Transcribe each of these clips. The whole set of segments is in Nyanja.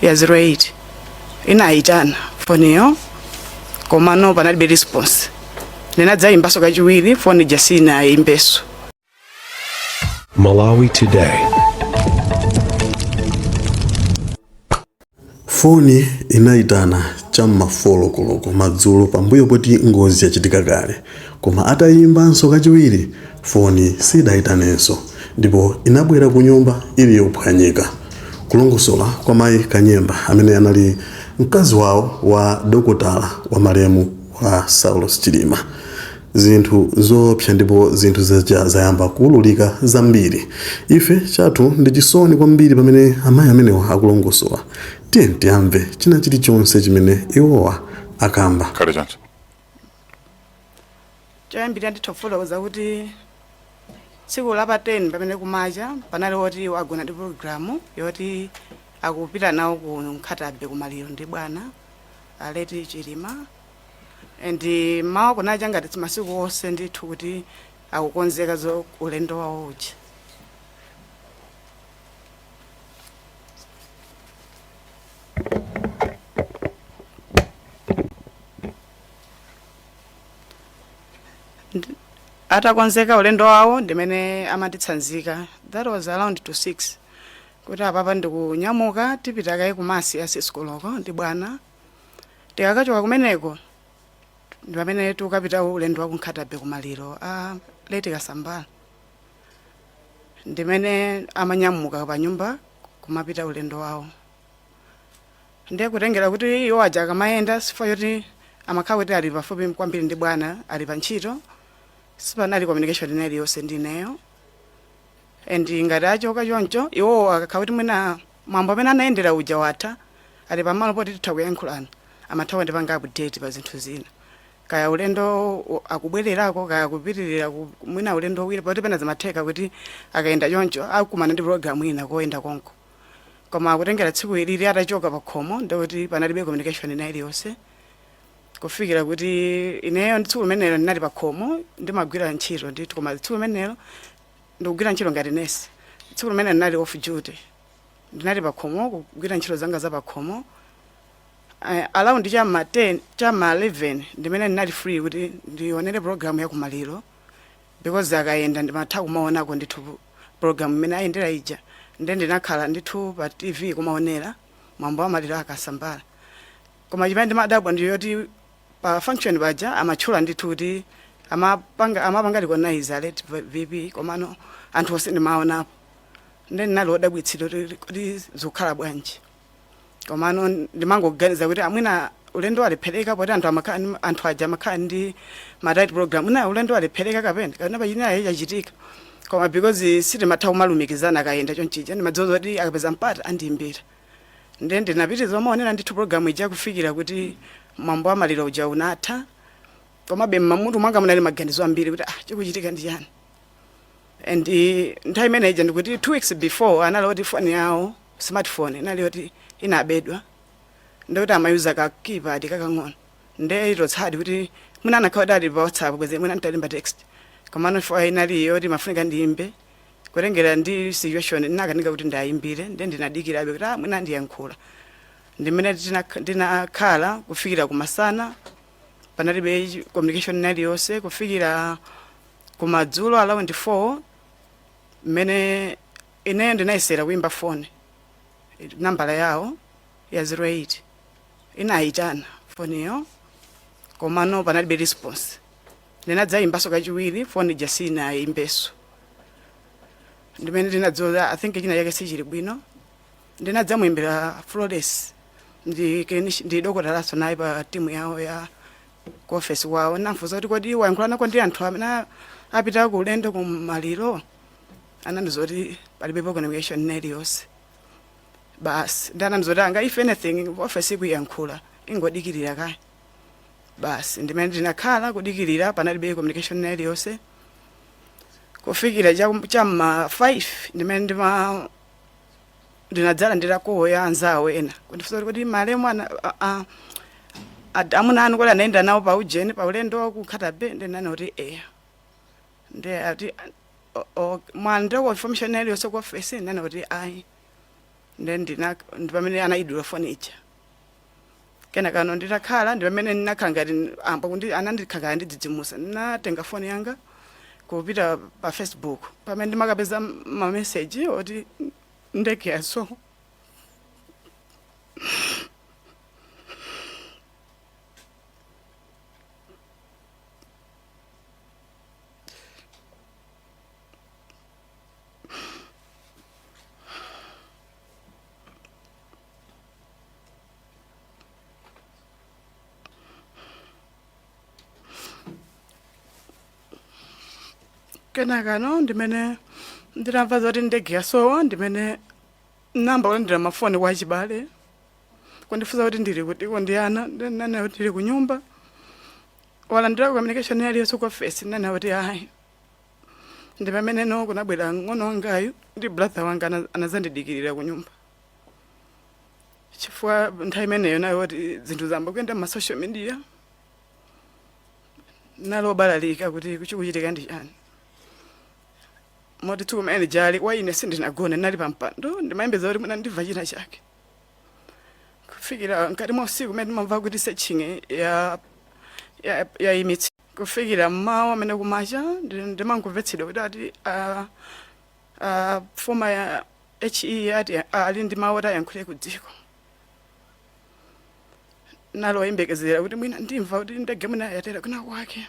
ya 08 inaitana foniyo koma no panalibe response ndinadzayimbaso kachiwiri foni jasina ayimbeso. Malawi Today. Foni inaitana chamma folo koloko madzulo pambuyo poti ngozi yachitika kale, koma atayimbanso kachiwiri foni sidaitanenso ndipo inabwera ku nyumba ili yophwanyika. Kulongosola kwa mayi Kanyemba amene anali mkazi wawo wa dokotala wa malemu wa Saulos Chilima. Zinthu zoopsa ndipo zinthu zayamba kuululika zambiri. Ife chathu ndi chisoni kwambiri pamene amayi amenewa akulongosola. Tiyamve china chilichonse chimene iwowa akamba. Kale chancho choyambirira ndithofotokoza kuti tsiku la pa 10 pamene kumacha panali woti wagona ndi programu yoti akupita nawo ku Nkhatabe kumaliro ndi bwana aleti Chilima, and mawa kunacha ngati masiku onse ndithu kuti akukonzeka zo ulendo wawo uchi. Atakonzeka ulendo wawo ndimene amatitsanzika, that was around to 6 kuti apapa ndikunyamuka tipita kaye kumasi asisikoloko ndi bwana. Tikakachoka kumeneko ndi pamene tukapita ulendo wa ku Nkhatabe kumaliro leti Kasambala, ndimene amanyamuka pa nyumba kumapita ulendo wawo. Ndiye kutengera kuti iwo aja akamayenda sifa yoti amakhala kuti ali pafupi kwambiri ndi bwana ali pa ntchito, sipanali communication inali yonse ndineyo. And ngati achoka choncho iwo akakhala kuti mwina mwambo amene anayendera uja watha ali pamalo poti titha kuyankhulana amathawa ndi panga update pa zinthu zina, kaya ulendo akubwererako kaya kupitirira mwina ulendo wina poti pena zimatheka kuti akayenda choncho akumana ndi program ina koyenda konko. Koma kutengera tsiku ilili atachoka pa khomo ndikuti panalibe communication inali yonse kufikira kuti ineyo ndi tsiku limenelo ndinali pa khomo ndimagwira ntchito ndithu, koma tsiku limenelo ndikugwira ntchito ngati nesi. Tsiku limenelo ndinali off duty, ndinali pa khomo kugwira ntchito zanga za pa khomo. Around chama 10 chama 11 ndimene ndinali free kuti ndionere program ya kumaliro, because akayenda ndimatha kumaonako ndithu program imene ayendera ija. Ndi ndinakhala ndithu pa TV kumaonera mwambo wa maliro akasambala. Koma chimene ndimadabwa ndiyoti pa function baja amatchula ndithu kuti amapanga recognize alert VP komano anthu onse ndimaonapo. Ndi ndinali wodabwitsidwa kuti zikukhala bwanji. Komano ndimangoganiza kuti amwina ulendo alipereka poti anthu aja amakhala ndi right program una ulendo alipereka kapena kana pachina yachitika. Koma because sitimatha kumalumikizana akayenda chonchija ndimadzoza kuti akapeza mpata andiyimbira. Ndi ndinapitiza maonera ndithu program ija kufikira kuti mwambo wa maliro uja unatha. Koma munthu mwanga munali maganizo ambiri kuti chikuchitika ndi chani. And nthawi imene ija ndikuti 2 weeks before anali oti phone yawo smartphone inali oti inabedwa, ndikuti amayuza ka keypad kakang'ono. Ndi itotsadi kuti mwina anakhala dali pa WhatsApp kweze mwina ntalimba text. Komano for inali yoti mafunika ndiyimbe kutengera ndi situation ndinakanika kuti ndayimbire ndi ndinadikirabe kuti mwina ndiyankhula. Ndimene ndinakhala kufikira kumasana panalibe communication inali yonse kufikira kumadzulo around 4 mmene ineyo ndinayesera kuimba phone nambala yawo ya 08 inayitana foniyo komano panalibe response. Ndinadzayimbaso kachiwiri phone jasina ayimbeso, ndimene ndinadzoza I think china chake sichili bwino. Ndinadzamuimbira Flores ndi dokotalaso naye pa timu yawo ya ku office wawo, nafuza kuti kodi wayankhulana ndi anthu amene apita ku ulendo kumaliro. Anandizoti palibe communication inali yonse. Basi ndanandizoti anga if anything office ikuyankhula ingodikirira kaya. Basi ndimene ndinakhala kudikirira panalibe communication inali yonse kufikira chama 5 ndimene ndinadzala ndirakoya anzawo ena kundifuza kuti malemu amuna anu kuti anaenda nawo pa ujeni pa ulendo wa ku Nkhatabe ndinani kuti ndi ati mwandoko information inali yonse ku office ndinani kuti ayi ndi pamene anayidula foni ija. Kenaka nditakhala ndi pamene ndinakhala ngati amba kuti anandikhala ndidzidzimusa, ndinatenga foni yanga kupita pa Facebook pamene ndimakapeza mameseji oti ndege yaso. Kenaka ndimene ndinamva zoti ndege yasowa, ndimene namba kulandira mafoni kwa achibale kundifunsa kuti ndili kuti kundiyana, ndinena kuti ndili kunyumba. Walandira communication yaliyonse ku office, ndinena kuti ayi. Ndi pamene kunabwera ng'ono wangayu ndi brother wanga anazandidikirira kunyumba. Chifukwa nthawi imeneyo nayo kuti zinthu zamba kuyenda ma social media, nalobalalika kuti kuchitika ndi chani. Moti tu kumene jali wa ine sindinagone, nali pampando ndimayembeza kuti mwina ndimva china chake. Kufikira mkati mwa usiku umene ndimamva kuti searching ya imitsi. Kufikira mmawa amene kumacha ndimangomvetsedwa kuti ati former ya HE ati ali ndi mawu oti ayankhule ku dziko. Naloyembekezera kuti mwina ndimva kuti ndege mwina yatera kuna kwake.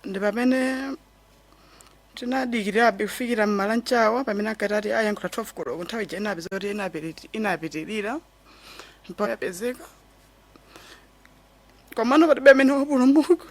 Ndi pamene tinadikirabe kufikira mmalanchawa pamene akatati ayankhula 12 koloko nthawi ija inapeza kuti inapitirira mpaka yapezeka. Komano palibe amene wapulumuka.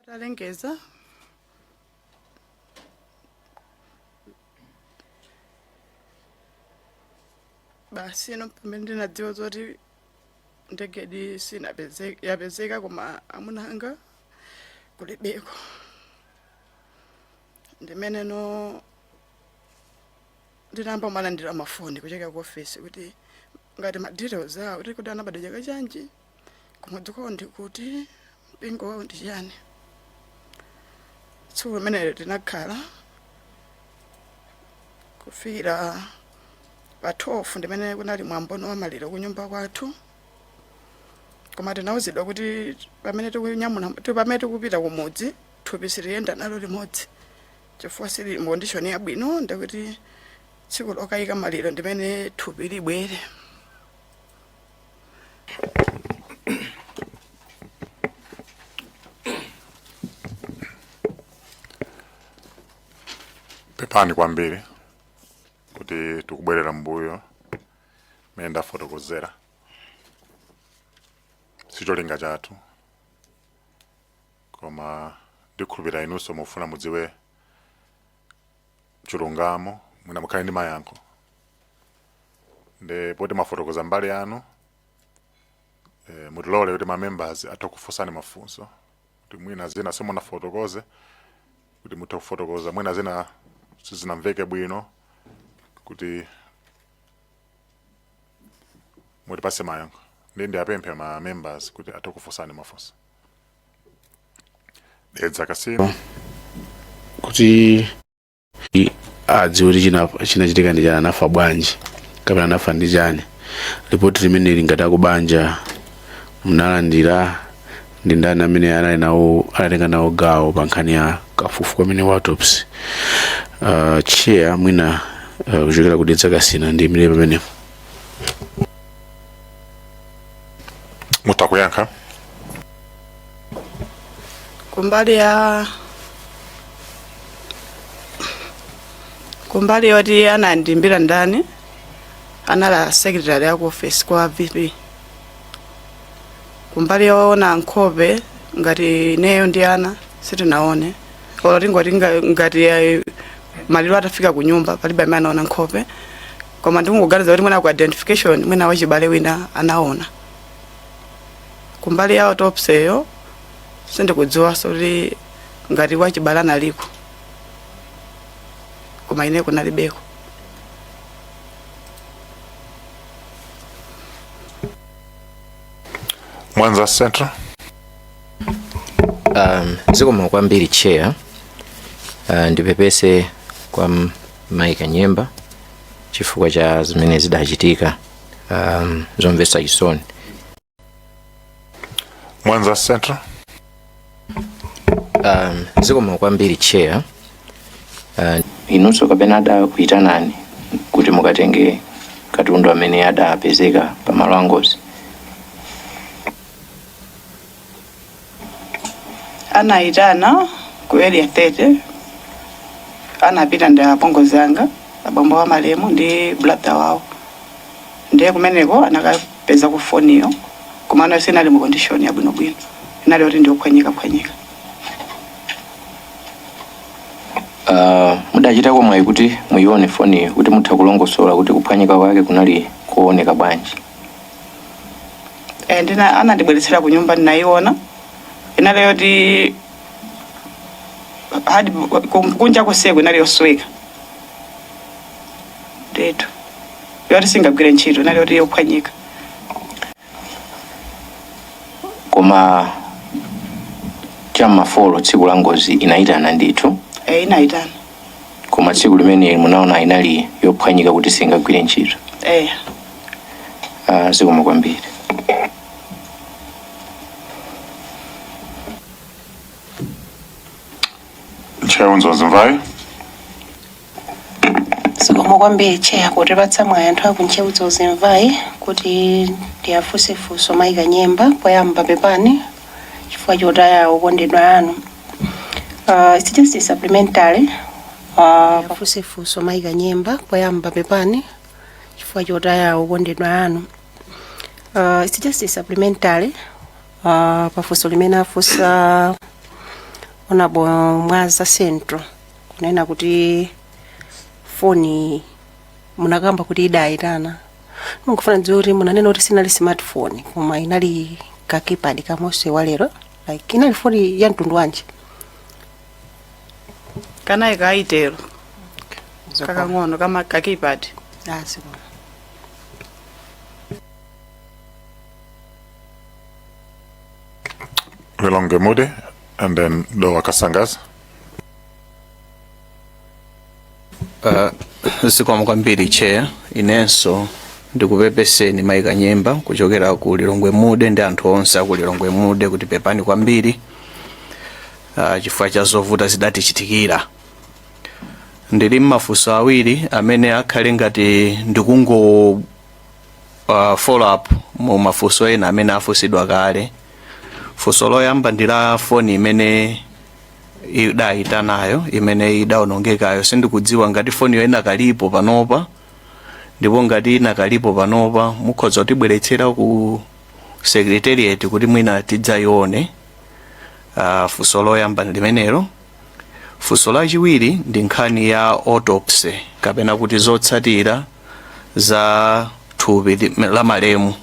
Talengeza basi pamene ndinadziwa zoti ndege yapezeka koma amuna anga kulibeko. Ndimene ndinamba malandira mafoni kucheka ku office kuti ngati ma details awo kuti kuti anabadwa chaka chanji, kumudzuko ndi kuti mpingo wawo ndi chani. Tsiku limene tinakhala kufikira pa 12 ndimene kunali mwambo wa maliro kunyumba kwathu. Koma tinawuzidwa kuti pamene tikupita kumudzi thupi siliyenda nalo limodzi chifukwa sili mu condition yabwino, ndikuti tsiku lokayika maliro ndimene thupi libwere. Pepani kwambiri kuti tikubwerera mbuyo mene ndafotokozera. Sicholinga chathu koma ndikhulupirira inunso mufuna mudziwe chilungamo mwina mukhale ndi mayankho. Nde poti mafotokoza mbali yanu mutilole kuti ma members atakufunsani mafunso kuti mwina zina simunafotokoze kuti mutha kufotokoza, mwina zina sizinamveke bwino kuti mutipase mayankho. Ndi apemphe ma members kuti atakufunsani mafunso. Dedza Kasino kuti adziwe kuti chinachitika ndi chani, anafa bwanji kapena anafa ndi chani. Ripoti limene lingati kubanja munalandira ndi ndani amene analenga nawo gawo pa nkhani ya kafukufuku amene wa autopsy. Chair mwina kuchokera ku Dedza Kasino ndi imene pamene mutakuyankha. kumbali yoti anandimbira ndani anala secretary ya office kwa VP. Kumbali yoona nkhope ngati neyo ndi ana sitinaone, oloti ngati maliro atafika ku nyumba palibe amene anaona nkhope, koma ndingoganiza kuti mwina ku identification mwina wachibale wina anaona. Kumbali ya autopsy yo sindikudziwa kuti ngati wachibale analiko, koma ine kunalibeko. Mwanza Central. Zikoma kwambiri chair. Ndipepese kwa Mai Kanyemba chifukwa cha zimene zidachitika zomvetsa chisoni. Mwanza Central. Zikoma kwambiri chair. Inunso kapena kuitanani kuti mukatenge katundu amene adapezeka pa malo a ngozi. Anaitana ku area 30 anapita ndi apongozi anga abambo wa malemu ndi brother wawo, ndiye kumeneko anakapeza ku phone yo, koma ano sinali mu condition ya bwinobwino, inali kuti ndiokhwanyika. Mudachita kwa mwayi kuti muione phone kuti mutha kulongosola kuti kuphwanyika kwake kunali kuoneka bwanji. Ndina anandibweretsera ku nyumba ndinaiona, inali yoti hadi kunja kuseko inali yosweka ndeto yoti singagwire ntchito, inali yoti yophwanyika. Koma chamma folo tsiku la ngozi inaitana ndithu. Inaitana. Koma tsiku limene munaona inali yophwanyika kuti singagwire ntchito. Zikoma kwambiri. Chaunzo Mvai. Zikoma kwambiri chair kuti patsamwa anthu akuncheuzo Mvai kuti ndiyafusefuso Mai Kanyemba poyamba pepani chifukwa chotaya okondedwa anu. It's just a supplementary. Pafusefuso Mai Kanyemba poyamba pepani chifukwa chotaya okondedwa anu. It's just a supplementary. Pafuso limene afusa onabo Mwanza Central kunena kuti phone munakamba kuti idaitana. Mungofuna nzuri munanena kuti sinali smartphone koma inali ka keypad kamose walero, like inali phone ya mtundu wanji. Kana ikaitero kakang'ono kama ka keypad. Zikoma. Wilonge Mude and then Doa Kasangas. Zikoma kwambiri chair, inenso ndikupepeseni Mai Kanyemba kuchokera ku Lilongwe Mude ndi anthu onse ku Lilongwe Mude kuti pepani kwambiri chifukwa cha zovuta zidatichitikira. Ndili mafunso awiri amene akhale ngati ndikungo follow up mu mafunso ena amene afunsidwa kale. Funso loyamba ndila phone imene idaitanayo imene idaonongekayo, sindikudziwa ngati phone yo ina kalipo panopa, ndipo ngati ina kalipo panopa mukhoza kutibweretsera ku secretariat kuti mwina tidzayione. Funso loyamba limenelo. Funso lachiwiri ndi nkhani ya autopsy kapena kuti zotsatira za thupi la malemu.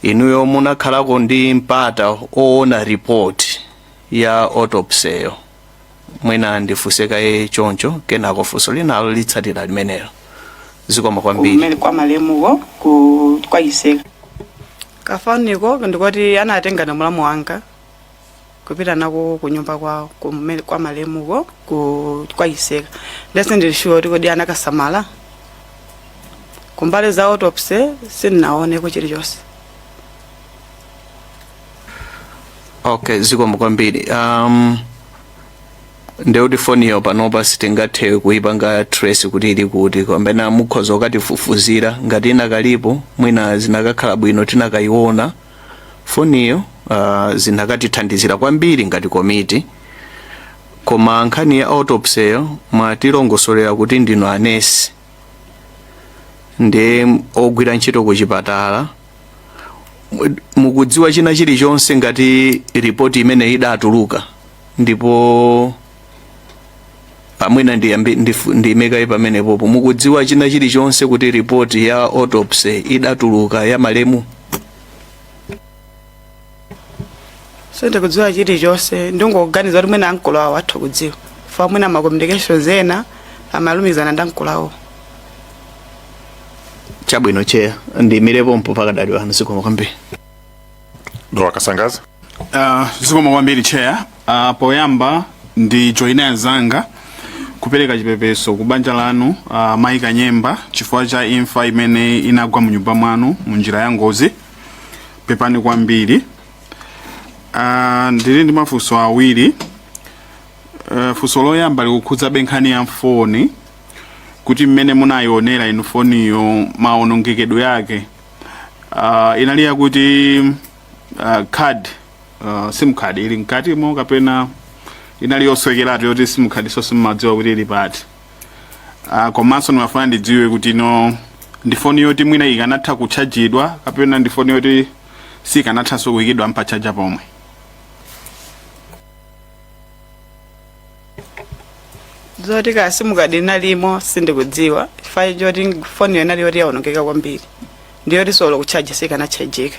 inuyo munakhalako ndi mpata oona report ya autopsy mwina ndifunse kaye choncho kenako funso linalo litsatira limenelo. Zikomo kwambiri. Kumene kwa malemuko kwa Iseka kafaniko ndikoti anatengana mulamu wanga kupita nako kunyumba kwawo kumene kwa malemuko kwa Iseka ndese ndishuwa kuti kodi anakasamala kumbali za autopsy sinaone kuchiri chose. Okay, zikomo kwambiri. Ndeuti foni yo panopa sitingathe kuipanga trace kuti ili kuti kwambena mukhoza ukatifufuzira ngati inakalipo mwina zinakakhala bwino tinakayiona foniyo zinakatithandizira kwambiri ngati komiti. Koma nkhani ya autopsy mwatilongosolera kuti ndino anesi ndi ogwira ntchito ku chipatala, mukudziwa china chilichonse ngati ripoti imene idatuluka ndipo pamwina ndiyimekayi pamenepopo mukudziwa china chilichonse kuti ripoti ya autopsy idatuluka ya malemu? Sente kudziwa chilichonse ndingoganiza kuti mwina ankolo awo atha kudziwa fa mwina ma communications ena amalumizana ndi ankolo awo. Chabwino cheya ndimirepo mpo pakadali wanu. Zikomo kwambiri. Ndo akasangaza. Zikomo kwambiri cheya. Poyamba ndi joina zanga kupereka chipepeso ku banja lanu Mai Kanyemba chifukwa cha imfa imene inagwa mu nyumba mwanu mu njira ya ngozi. Pepani kwambiri. Ndili ndi mafunso awiri. Funso loyamba likukhudza benkhani ya foni kuti mmene munayionera inu foniyo maonongekedwe yake inali yakuti card sim card ili nkati mo kapena inali yoswekeratu yoti sim card so simadziwa kuti ili pati. Komanso ndimafuna ndidziwe kuti no ndi foni yoti mwina ikanatha kuchajidwa kapena ndi foni yoti sikanathanso kuyikidwa mpachaja pomwe. Zoti ka simu kadi nalimo sindikudziwa fa joti foni yonali yoti yaonongeka kwambiri ndiyo yoti solo kuchaja sikanachajika.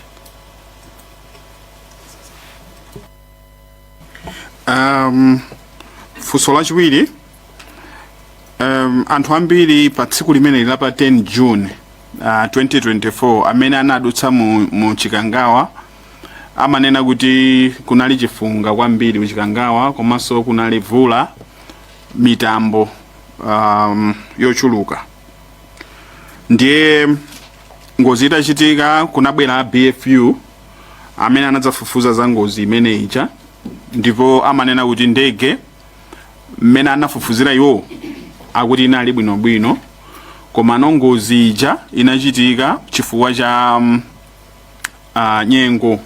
Funso lachiwiri, anthu ambiri pa tsiku limene lapa 10 June 2024 amene anadutsa mu Chikangawa amanena kuti kunali chifunga kwambiri ku Chikangawa komanso kunali vula mitambo yochuluka. Ndiye ngozi itachitika kunabwera BFU amene anadzafufuza za ngozi imene ija ndipo amanena kuti ndege mmene anafufuzira iwo akuti inali bwinobwino koma ngozi ija inachitika chifukwa cha nyengo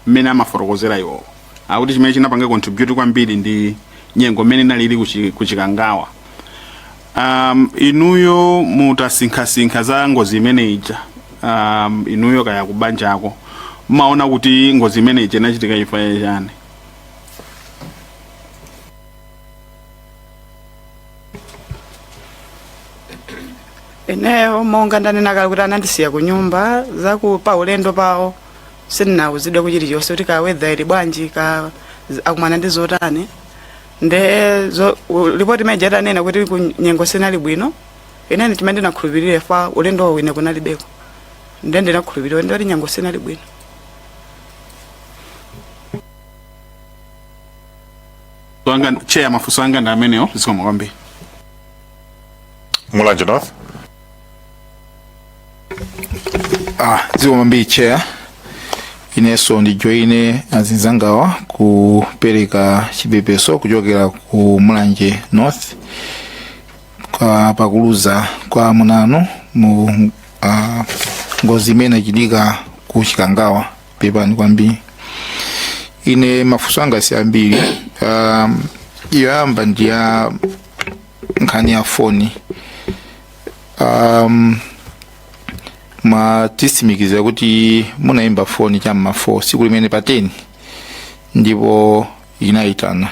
mmene amafotokozera iwo akuti chimene chinapanga contribute kwambiri ndi nyengo mmene inalili ku Chikangawa. Inuyo mutasinkhasinkha za ngozi imene ija inuyo kaya kubanja ako maona kuti ngozi imene ija inachitika chifukwa chani? Eneyo monga ndanena kale kuti anandisiya ku nyumba za pa ulendo pawo sindinauzidwe kuchiti chonse kuti ka weather ili bwanji ka akumana ndi zotani nde report imene itanena kuti nyengo sinali bwino inene timene ndinakhulupirira fa ulendo wine kunalibeko nde ndinakhulupirira ndi nyengo sinali bwino. Wanga chair mafunso anga ndameneyo. Zikomo kwambiri. Mulanje North. Zikomo kwambiri chair. Ineso ndi joine azinzangawa kupereka chipepeso kuchokera ku Mulanje North kwa pakuluza kwa munano mu ngozi imene inachitika ku Chikangawa. Pepani kwambiri. Ine mafunso anga si ambiri. Yoyamba ndi ya nkhani ya foni. Tisimikiza kuti munayimba foni cham'ma 4 siku limene pa 10 ndipo inayitana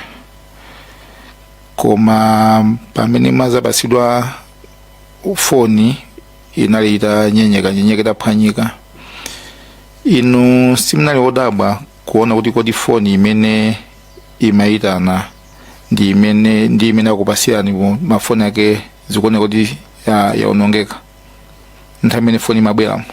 koma pamene mazapasidwa foni inali itanyenyeka taphwanyika inu simunali odabwa kuona kuti kodi foni imene imayitana ndi imene akupasirani mafoni ake zikuoneka kuti yaonongeka nthawi imene foni imabweramo?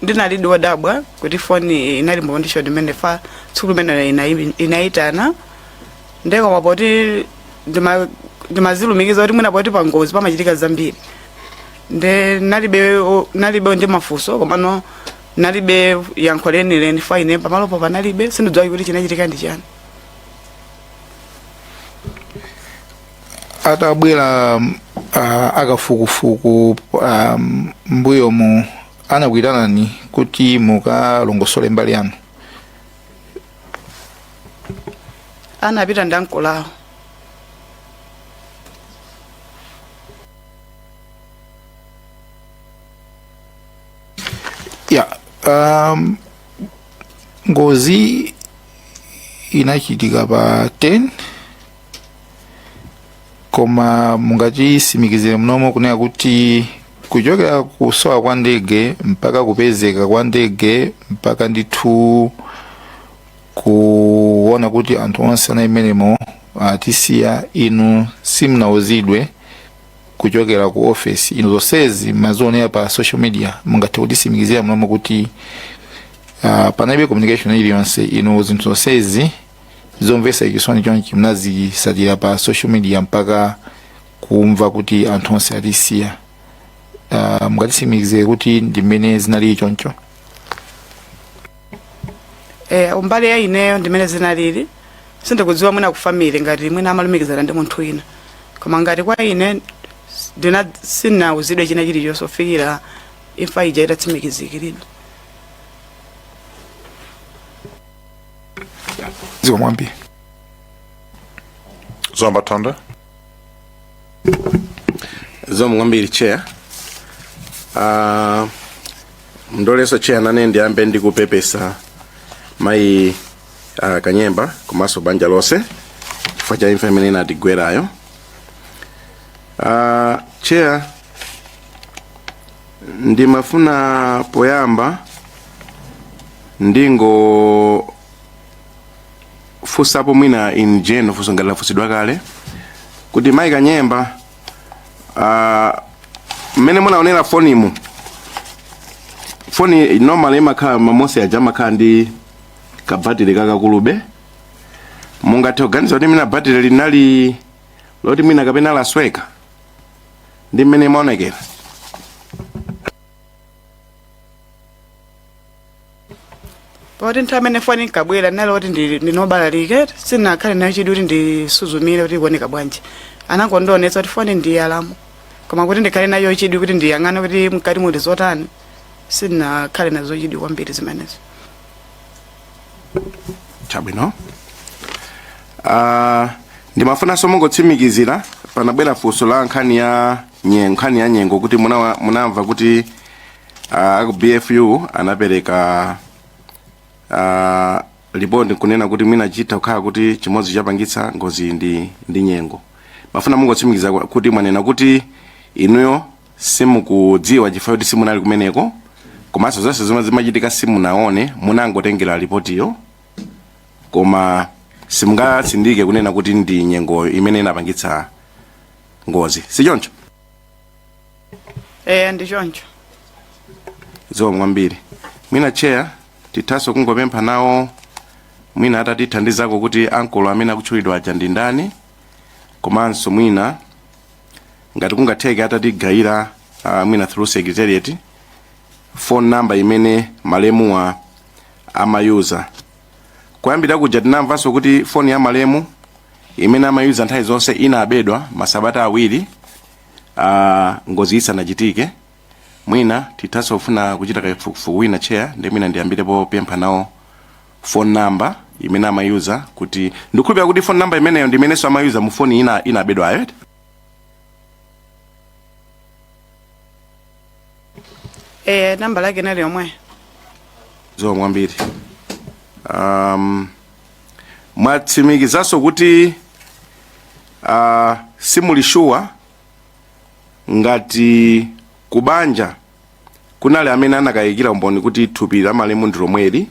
ndinalidi wodabwa kuti foni inali mbondisho dimene fa tsiku limene inayitana ndekoma poti ndimazilumikiza kuti mwina poti pangozi pamachitika zambiri nde nalibe ndi mafunso komano nalibe yankho lenileni fa ine pamalopo panalibe sindidziwa kuti chinachitika ndi chani. Atabwera akafukufuku mbuyomu anakuyitanani kuti mukalongosole mbali yanu? Anapita ndi ankolawo. Ngozi inachitika pa 10 koma mungachisimikizire mnomo kunena kuti kuchokera kusowa kwa ndege mpaka kupezeka kwa ndege mpaka ndithu kuona kuti anthu onse anayimenemo atisiya inu simunauzidwe kuchokera ku office inu zonsezi mazionera pa social media mungathe kutisimikizira mnomo kuti panalibe communication iliyonse inu zinthu zonsezi zomvesa chisoni chonchi mnazisatira pa social media mpaka kumva kuti anthu onse atisiya mungatisimikizire kuti ndimene zinali choncho? Umbali ya ineyo ndimene zinalili sindikudziwa mwina ku family ngati mwina amalumikizana ndi munthu wina koma ngati kwa ine sinauzidwe china chilichonse kufikira imfa ija itatsimikizikira. Zikomwambi Zomba Tonda Zomwambiri chair. Mndoleso chair nane ndiyambe ndikupepesa mai Kanyemba komanso banja lonse chifukwa cha imfa imene inatigwerayo. Chair, ndimafuna poyamba ndingo fusapo mwina in general fuso ngala fusidwa kale kuti mai Kanyemba mene munaonera foni normally imakhala mamosi aja makhala ndi kabatiri kakakulube mungathe kuganiza kuti mina batiri linali loti mwina kapena lasweka ndi mmene imaonekera? Poti nthawi imene foni inkabwera nali kuti ndinobalalike sinakhale nayo chidwi kuti ndisuzumire kuti ikuoneka bwanji anangondionetsa kuti foni ndi yalamu koma kuti ndikhale nayo chidwi kuti ndiyang'ane kuti mkati muli zotani sinakhale nazo chidwi kwambiri zimenezo. Chabwino. Ndimafuna mungotsimikizira panabwera funso la nkhani ya nyengo kuti munamva kuti aku BFU anapereka ripoti kunena kuti mwina chita kukhala kuti chimodzi chapangitsa ngozi ndi nyengo. Mafuna mungotsimikiza kuti mwanena kuti inuyo simukudziwa chifukwa kuti simunali kumeneko komanso zonse zomwe zimachitika simunaone munangotengera ripotiyo koma simungatsindike kunena kuti ndi nyengo imene inapangitsa ngozi, si choncho? Ndi choncho. Zomwambiri mwina chair tithaso kungopempha nawo mwina atatithandizako kuti ankolo amene akutchulidwa aja ndi ndani komanso mwina ngati kungatheke atatigayira mwina through secretariat phone number imene malemuwa amayuza. Kuyambira kuja tinamvanso kuti phone ya malemu imene amayuza nthawi zonse inabedwa masabata awiri ngozi isanachitike. Mwina tithaso kufuna kuchita kafukufuku wina chair ndi mwina ndiyambirepo pempha nawo phone number imene amayuza kuti ndikhulupirira kuti phone number imeneyo ndi imenenso amayuza mu phone inabedwa ayo. Namba lake nali yomwe. Zomwambiri. Mwatsimikizaso kuti simulishuwa ngati kubanja kunali amene anakayikira umboni kuti thupi la malemu ndi lomweli,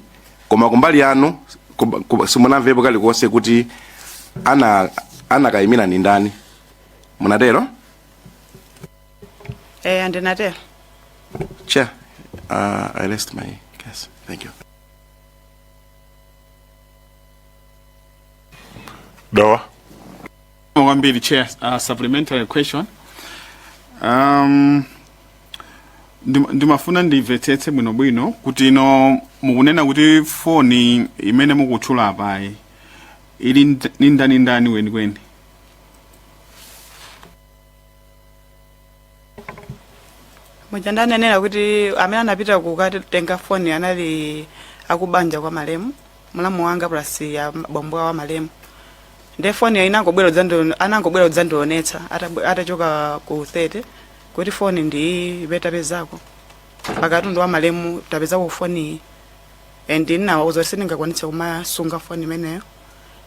koma kumbali anu simunamvepo kalikonse kuti anakayimira ni ndani, munatero? Andinatero. Chair, I rest my case. Thank you. Doa. Mwambili chair, supplementary question. Ndimafuna ndimvetsetse bwino kuti ino mukunena kuti foni imene mukutchula apayi ili ndani weni. Mujandanenera kuti amene anapita kukatenga foni anali akubanja kwa malemu, mlamu wanga plus ya bambo wa malemu. Nde foni anangobwera udzandionetsa atachoka ku 30 kuti foni ndi betapezako pakatundu wa malemu tapezako foni and ninawo uzosindingakwanitsa kumasunga foni imeneyo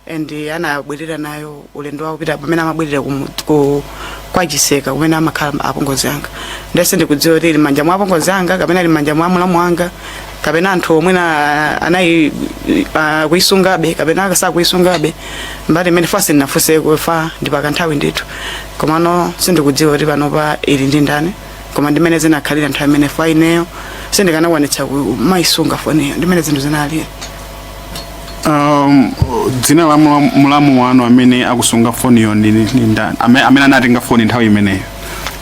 and anabwerera nayo ulendo wawo pita pamene amabwerera kwa Chiseka kumene amakhala apongozi anga. Ndese ndikudziwa kuti manja mwa apongozi anga kapena ali manja mwa mlamu wanga kapena anthu omwe anayi kuisungabe kapena akasa kuisungabe mbali imene fasi ndinafuse kufa ndipaka nthawi ndithu, komano sindikudziwa kuti panopa ili ndi ndani, koma ndimene zinakhalira nthawi imene fa ineyo sindikanakwanitsa kumayisunga foniyo ndimene zinthu zinali. Dzina la mlamu wanu amene akusunga foniyo ndi ndani, amene anatenga foni nthawi imeneyo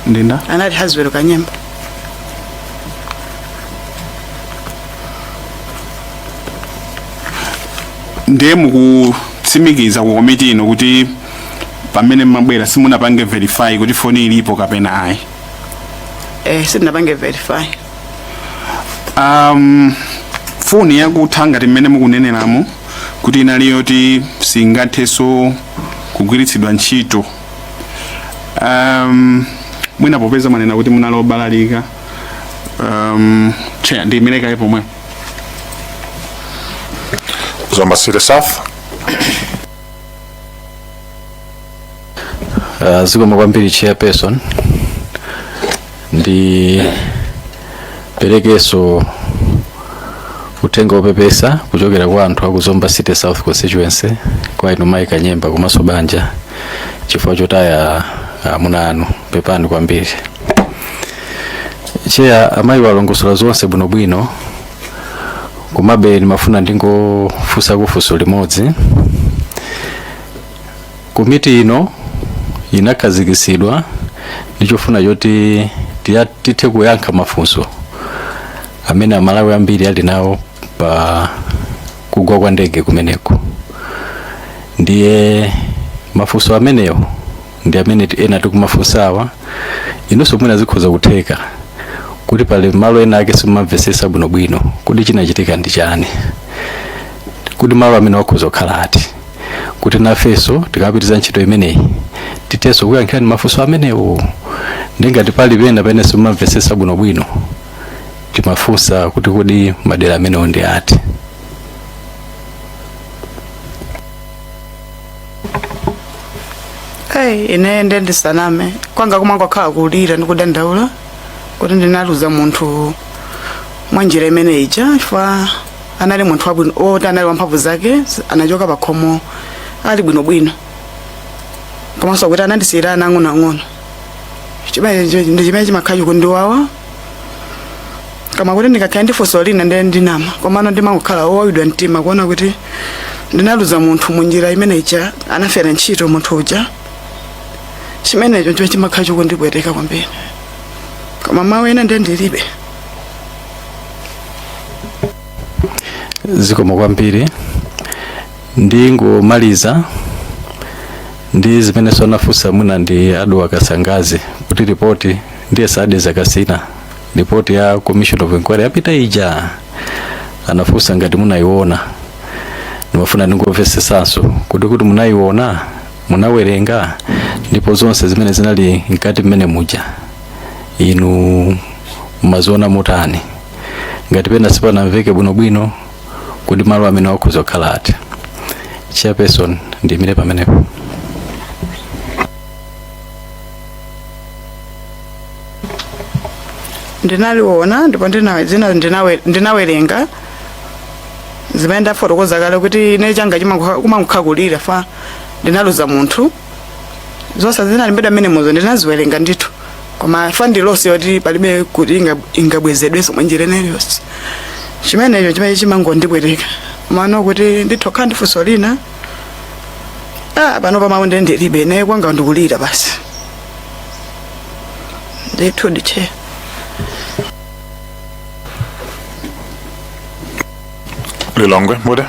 ndi ndani? Anali Hazwelo Kanyemba. Ndiye mukutsimikiza ku komiti ino kuti pamene mabwera simunapange verify kuti foni ilipo kapena ayi? Sindinapange verify. Foni yakutha ngati mmene mukuneneramu kuti inali yoti singathenso kugwiritsidwa ntchito, mwina popeza manena kuti munali obalalika, ndi imeleka pomwe Zomba City South. Zikomo kwambiri chairperson, ndi perekeso kutenga opepesa kuchokera kwa anthu aku Zomba City South constituency kwa inu Mai Kanyemba komanso banja chifukwa chotaya amuna anu pepani kwambiri. Chair, amayi walongosola zonse bwinobwino, komabe ndimafuna ndingofunsa kufunso limodzi. Komiti ino inakhazikitsidwa ndichofuna choti tithe kuyankha mafunso amene amalawi ambiri ali nawo pa kugwa kwa ndege kumeneko. Ndiye mafunso amenewo ndi amene ena tikumafunsawa, inonso mwina zikhoza kutheka kuti pali malo ena ake simamvesesa bwinobwino kuti chinachitika ndi chani, kuti malo amene wakhoza kukhala ati, kuti nafenso tikapitiriza ntchito imeneyi tithenso kuyankhirani mafunso amenewo. Ndingati pali pena pene simamvesesa bwinobwino timafunsa kuti kodi madera amenewo ndi ati. Ine ndisaname kwanga kumangokhala kulira ndikudandaula kuti ndinaluza munthu mwanjira imene ija, chifukwa anali munthu wabwino oti anali wamphamvu zake, anachoka pa khomo ali bwinobwino, komanso kuti anandisiyira ana ang'onoang'ono. Ndi chimene chimakhala kundiwawa, kama kuti ndikakhala ndifunso lina ndiye ndinama, komano ndimangokhala owawidwa mtima kuona kuti ndinaluza munthu munjira imene ija anafera ntchito munthu uja. Chimenecho ndicho chimakhala chikundipweteka kwambiri, koma mawu ena ndiye ndilibe. Zikomo kwambiri, ndingomaliza ndi zimene sonafunsa mwina ndi Adwa Kasangazi kuti ripoti ndiye sade zakasina ripoti ya Commission of Inquiry yapita ija anafunsa ngati munaiona. Ndimafuna ndingomvesesanso kuti munaiona, munawerenga, ndipo zonse zimene zinali nkati mmene muja inu maziona mutani, ngati pena sipanamveke bwinobwino kuti malo amene wakhoza kukhala ati. Chairperson, ndimire pamenepo. ndinaliona ndipo ndinawerenga zimene ndafotokoza kale kuti ine changa kumakhakulira fa ndinaluza munthu zonse zinalimbedwa mmene muzo ndinaziwerenga ndithu koma fa ndilose kuti palibe kuti ingabwezedwenso mwenjira iliyonse chimenecho chimene chimangondibwereka mano kuti nditokha ndifunso lina pano pamaunde ndilibe naye kwanga ndikulira basi ndithu ndiche Lilongwe mude.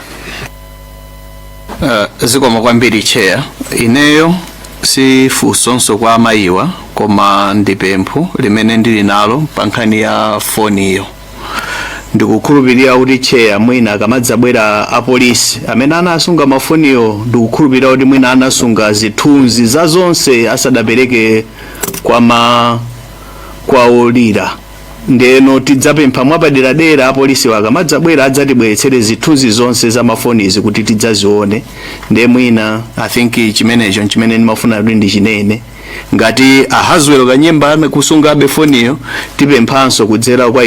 Zikoma kwambiri chair. Ineyo si funso kwa amayiwa koma ndipempho limene ndili nalo pa nkhani ya foni iyo. Ndikukhulupirira kuti chair mwina akamadzabwera apolisi amene anasunga mafoniyo ndikukhulupirira kuti mwina anasunga zithunzi za zonse asadapereke kwa olira. Ndeno tidzapempha mwapaderadera apolisi akamadzabwera adzatibweretsere zithunzi zonse za mafonizi kuti tidzazione. Nde mwina I think chimenecho chimene ndimafuna kuti ndichinene ngati ahazwelo kanyemba amekusunga abe foniyo tipemphanso kudzera kwa